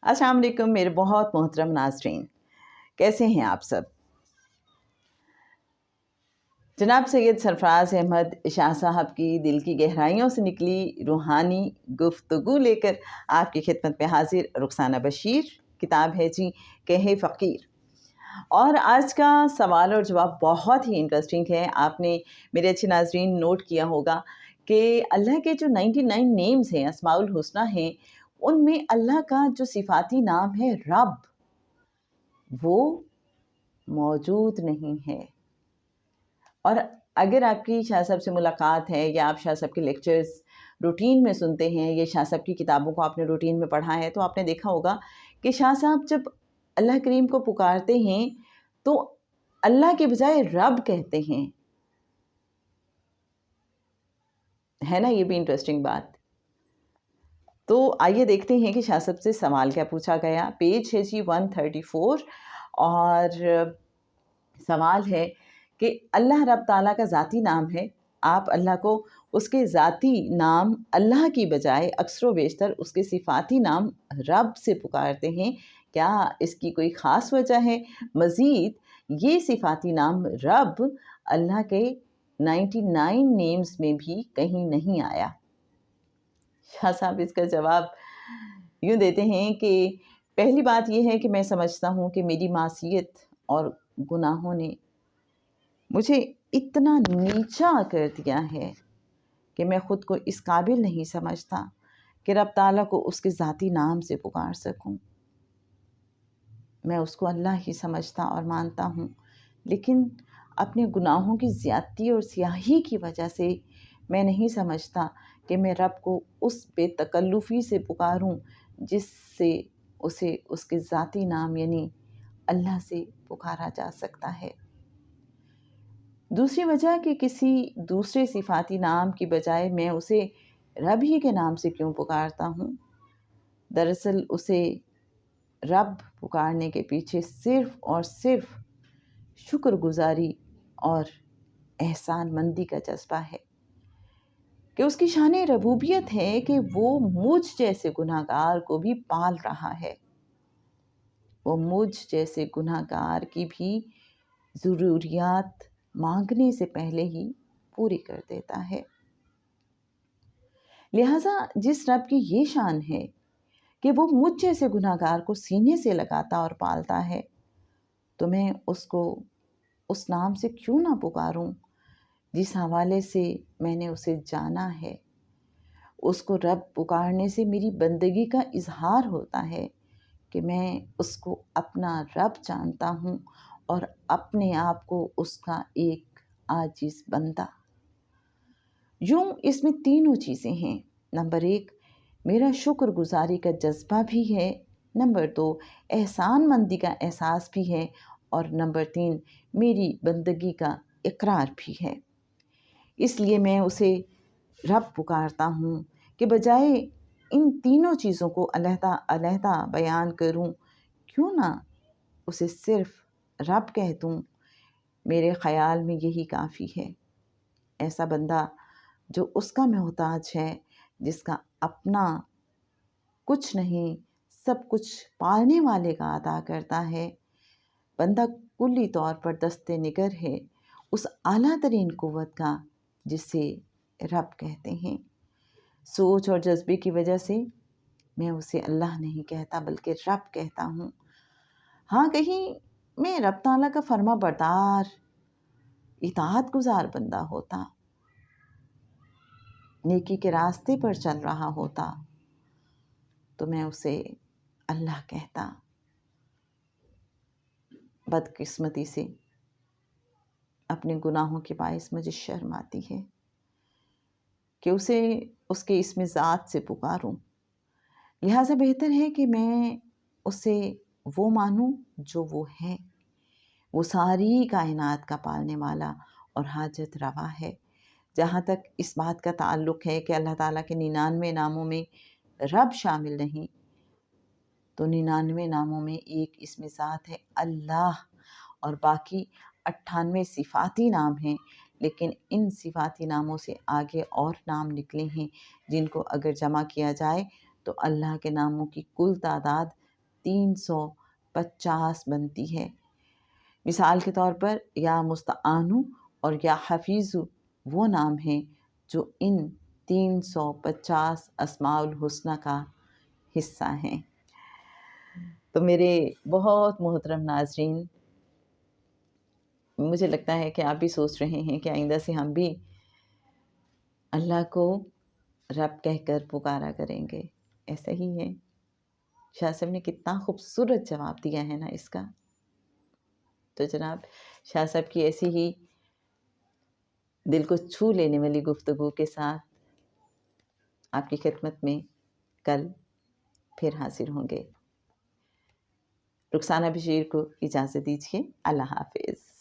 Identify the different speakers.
Speaker 1: अस्सलाम वालेकुम मेरे बहुत मोहतरम नाज़रीन, कैसे हैं आप सब। जनाब सैयद सरफराज अहमद शाह साहब की दिल की गहराइयों से निकली रूहानी गुफ्तगू लेकर आपकी खिदमत में हाजिर रुखसाना बशीर। किताब है जी कहे फ़कीर। और आज का सवाल और जवाब बहुत ही इंटरेस्टिंग है। आपने मेरे अच्छे नाज़रीन नोट किया होगा कि अल्लाह के जो 99 नेम्स हैं, अस्माउल हुस्ना हैं, उनमें अल्लाह का जो सिफ़ाती नाम है रब, वो मौजूद नहीं है। और अगर आपकी शाह साहब से मुलाकात है या आप शाह साहब के लेक्चर्स रूटीन में सुनते हैं या शाह साहब की किताबों को आपने रूटीन में पढ़ा है, तो आपने देखा होगा कि शाह साहब जब अल्लाह करीम को पुकारते हैं तो अल्लाह के बजाय रब कहते हैं। है ना, ये भी इंटरेस्टिंग बात। तो आइए देखते हैं कि शाह साहब से सवाल क्या पूछा गया। पेज है जी 134 और सवाल है कि अल्लाह रब ताला का ज़ाती नाम है। आप अल्लाह को उसके ज़ाती नाम अल्लाह की बजाय अक्सर बेशतर उसके सिफ़ाती नाम रब से पुकारते हैं। क्या इसकी कोई ख़ास वजह है? मज़ीद ये सिफ़ाती नाम रब अल्लाह के 99 नेम्स में भी कहीं नहीं आया। शाह साहब इसका जवाब यूँ देते हैं कि पहली बात ये है कि मैं समझता हूँ कि मेरी मासियत और गुनाहों ने मुझे इतना नीचा कर दिया है कि मैं ख़ुद को इस काबिल नहीं समझता कि रब ताला को उसके ज़ाती नाम से पुकार सकूं। मैं उसको अल्लाह ही समझता और मानता हूँ, लेकिन अपने गुनाहों की ज़्यादती और स्याही की वजह से मैं नहीं समझता कि मैं रब को उस बेतकल्लुफ़ी से पुकारूं जिससे उसे उसके ज़ाती नाम यानी अल्लाह से पुकारा जा सकता है। दूसरी वजह कि किसी दूसरे सिफ़ाती नाम की बजाय मैं उसे रब ही के नाम से क्यों पुकारता हूँ। दरअसल उसे रब पुकारने के पीछे सिर्फ़ और सिर्फ़ शुक्रगुज़ारी और एहसानमंदी का जज्बा है कि उसकी शान रबूबियत है कि वो मुझ जैसे गुनहगार को भी पाल रहा है। वो मुझ जैसे गुनहगार की भी ज़रूरियात मांगने से पहले ही पूरी कर देता है। लिहाजा जिस रब की ये शान है कि वो मुझ जैसे गुनहगार को सीने से लगाता और पालता है, तो मैं उसको उस नाम से क्यों ना पुकारूं जिस हवाले से मैंने उसे जाना है। उसको रब पुकारने से मेरी बंदगी का इजहार होता है कि मैं उसको अपना रब जानता हूँ और अपने आप को उसका एक आजिज़ बंदा। यूँ इसमें तीनों चीज़ें हैं। नंबर 1 मेरा शुक्रगुज़ारी का जज्बा भी है, नंबर 2 एहसानमंदी का एहसास भी है और नंबर 3 मेरी बंदगी का इकरार भी है। इसलिए मैं उसे रब पुकारता हूँ कि बजाय इन तीनों चीज़ों को अलहदा बयान करूँ, क्यों ना उसे सिर्फ़ रब कह दूँ। मेरे ख़याल में यही काफ़ी है। ऐसा बंदा जो उसका मोहताज है, जिसका अपना कुछ नहीं सब कुछ पालने वाले का अदा करता है, बंदा कुल्ली तौर पर दस्ते निगर है उस आला तरीन क़ुव्वत का जिसे रब कहते हैं। सोच और जज्बे की वजह से मैं उसे अल्लाह नहीं कहता बल्कि रब कहता हूँ। हाँ, कहीं मैं रब ताला का फर्मा बरदार इताअत गुज़ार बंदा होता, नेकी के रास्ते पर चल रहा होता, तो मैं उसे अल्लाह कहता। बदकिस्मती से अपने गुनाहों के बाइस मुझे शर्म आती है कि उसे उसके इसमें ज़ात से पुकारूं। लिहाजा बेहतर है कि मैं उसे वो मानूं जो वो है। वो सारी कायनात का पालने वाला और हाजत रवा है। जहाँ तक इस बात का ताल्लुक़ है कि अल्लाह ताला के 99 नामों में रब शामिल नहीं, तो 99 नामों में एक इसमें ज़ात है अल्लाह और बाकी 98 सिफ़ाती नाम हैं। लेकिन इन सिफ़ाती नामों से आगे और नाम निकले हैं जिनको अगर जमा किया जाए तो अल्लाह के नामों की कुल तादाद 350 بنتی ہے۔ مثال کے طور پر یا مستعانو اور یا حفیظو وہ نام ہیں جو ان 350 اسماء الحسنہ کا حصہ ہیں۔ تو میرے بہت محترم ناظرین، مجھے لگتا ہے کہ آپ بھی سوچ رہے ہیں کہ آئندہ سے ہم بھی اللہ کو رب کہہ کر پکارا کریں گے۔ ایسا ہی ہے، شاہ صاحب نے کتنا خوبصورت جواب دیا ہے نا اس کا۔ تو جناب شاہ صاحب کی ایسی ہی دل کو چھو لینے والی گفتگو کے ساتھ آپ کی خدمت میں کل پھر حاضر ہوں گے۔ رخسانہ بشیر کو اجازت دیجیے، اللہ حافظ۔